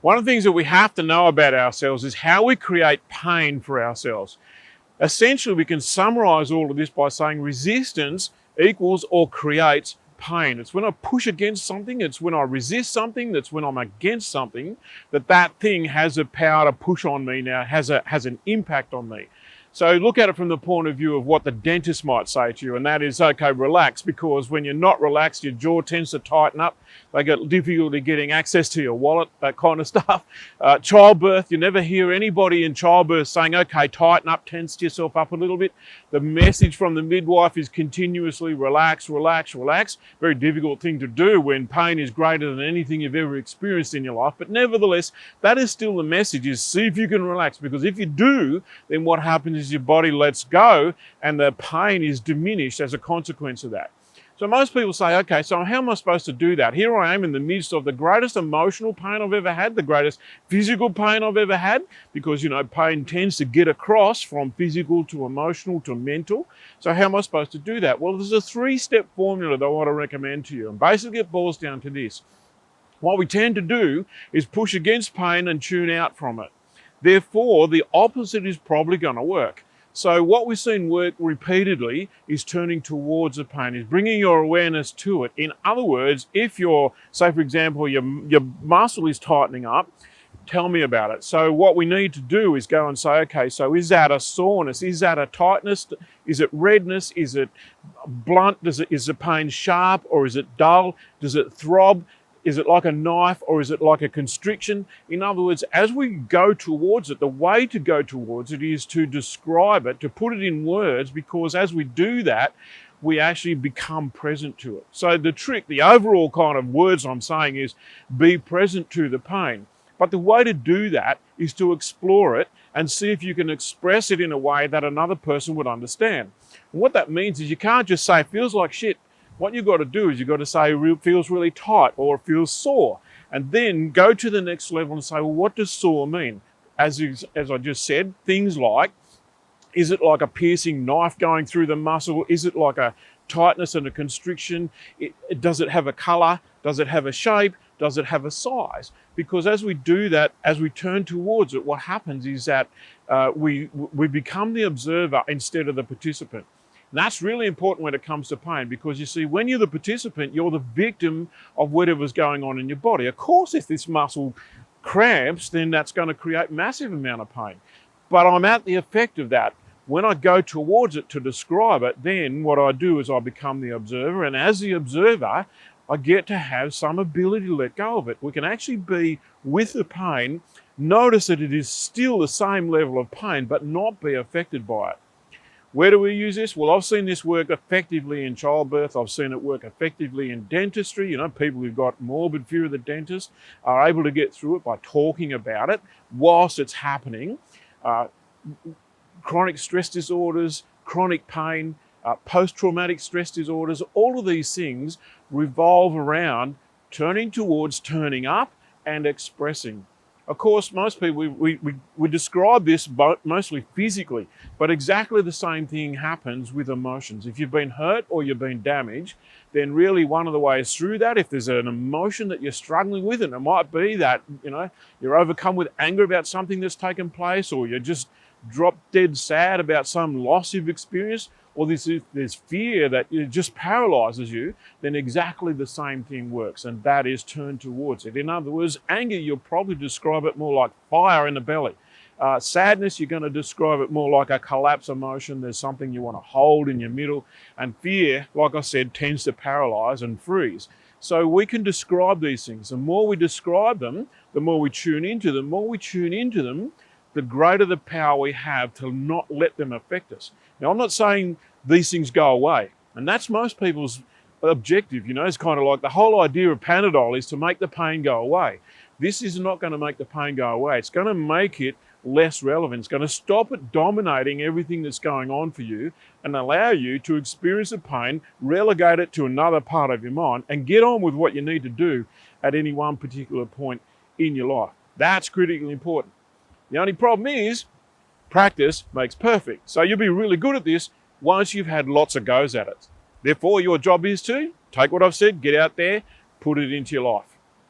One of the things that we have to know about ourselves is how we create pain for ourselves. Essentially, we can summarize all of this by saying resistance equals or creates pain. It's when I push against something, it's when I resist something, that's when I'm against something, that thing has a power to push on me now, has an impact on me. So look at it from the point of view of what the dentist might say to you, and that is, okay, relax, because when you're not relaxed, your jaw tends to tighten up. They get difficulty getting access to your wallet, that kind of stuff. Childbirth, you never hear anybody in childbirth saying, okay, tighten up, tense yourself up a little bit. The message from the midwife is continuously relax, relax, relax. Very difficult thing to do when pain is greater than anything you've ever experienced in your life. But nevertheless, that is still the message, is see if you can relax, because if you do, then what happens is your body lets go and the pain is diminished as a consequence of that. So most people say, okay, so how am I supposed to do that? Here I am in the midst of the greatest emotional pain I've ever had, the greatest physical pain I've ever had, because, pain tends to get across from physical to emotional to mental. So how am I supposed to do that? Well, there's a 3-step formula that I want to recommend to you. And basically it boils down to this. What we tend to do is push against pain and tune out from it. Therefore, the opposite is probably going to work. So what we've seen work repeatedly is turning towards the pain, is bringing your awareness to it. In other words, if say for example, your muscle is tightening up, tell me about it. So what we need to do is go and say, okay, so is that a soreness? Is that a tightness? Is it redness? Is it blunt? Is the pain sharp, or is it dull? Does it throb? Is it like a knife, or is it like a constriction? In other words, as we go towards it, the way to go towards it is to describe it, to put it in words, because as we do that, we actually become present to it. So the trick, the overall kind of words I'm saying is be present to the pain. But the way to do that is to explore it and see if you can express it in a way that another person would understand. And what that means is you can't just say, it feels like shit. What you've got to do is you've got to say it feels really tight, or it feels sore, and then go to the next level and say, well, what does sore mean? As I just said, things like, is it like a piercing knife going through the muscle? Is it like a tightness and a constriction? Does it have a color? Does it have a shape? Does it have a size? Because as we do that, as we turn towards it, what happens is that we become the observer instead of the participant. And that's really important when it comes to pain, because you see, when you're the participant, you're the victim of whatever's going on in your body. Of course, if this muscle cramps, then that's going to create massive amount of pain. But I'm at the effect of that. When I go towards it to describe it, then what I do is I become the observer. And as the observer, I get to have some ability to let go of it. We can actually be with the pain, notice that it is still the same level of pain, but not be affected by it. Where do we use this? Well, I've seen this work effectively in childbirth. I've seen it work effectively in dentistry. People who've got morbid fear of the dentist are able to get through it by talking about it whilst it's happening. Chronic stress disorders, chronic pain, post-traumatic stress disorders, all of these things revolve around turning towards, turning up, and expressing. Of course, most people, we describe this mostly physically, but exactly the same thing happens with emotions. If you've been hurt or you've been damaged, then really one of the ways through that, if there's an emotion that you're struggling with, and it might be that, you're overcome with anger about something that's taken place, or you're just drop dead sad about some loss you've experienced, or there's fear that it just paralyzes you, then exactly the same thing works, and that is turn towards it. In other words, anger, you'll probably describe it more like fire in the belly. Sadness, you're going to describe it more like a collapse emotion. There's something you want to hold in your middle. And fear, like I said, tends to paralyze and freeze. So we can describe these things. The more we describe them, the more we tune into them. The more we tune into them, the greater the power we have to not let them affect us. Now, I'm not saying these things go away, and that's most people's objective. It's kind of like the whole idea of Panadol is to make the pain go away. This is not going to make the pain go away. It's going to make it less relevant. It's going to stop it dominating everything that's going on for you and allow you to experience the pain, relegate it to another part of your mind, and get on with what you need to do at any one particular point in your life. That's critically important. The only problem is practice makes perfect. So you'll be really good at this once you've had lots of goes at it. Therefore, your job is to take what I've said, get out there, put it into your life.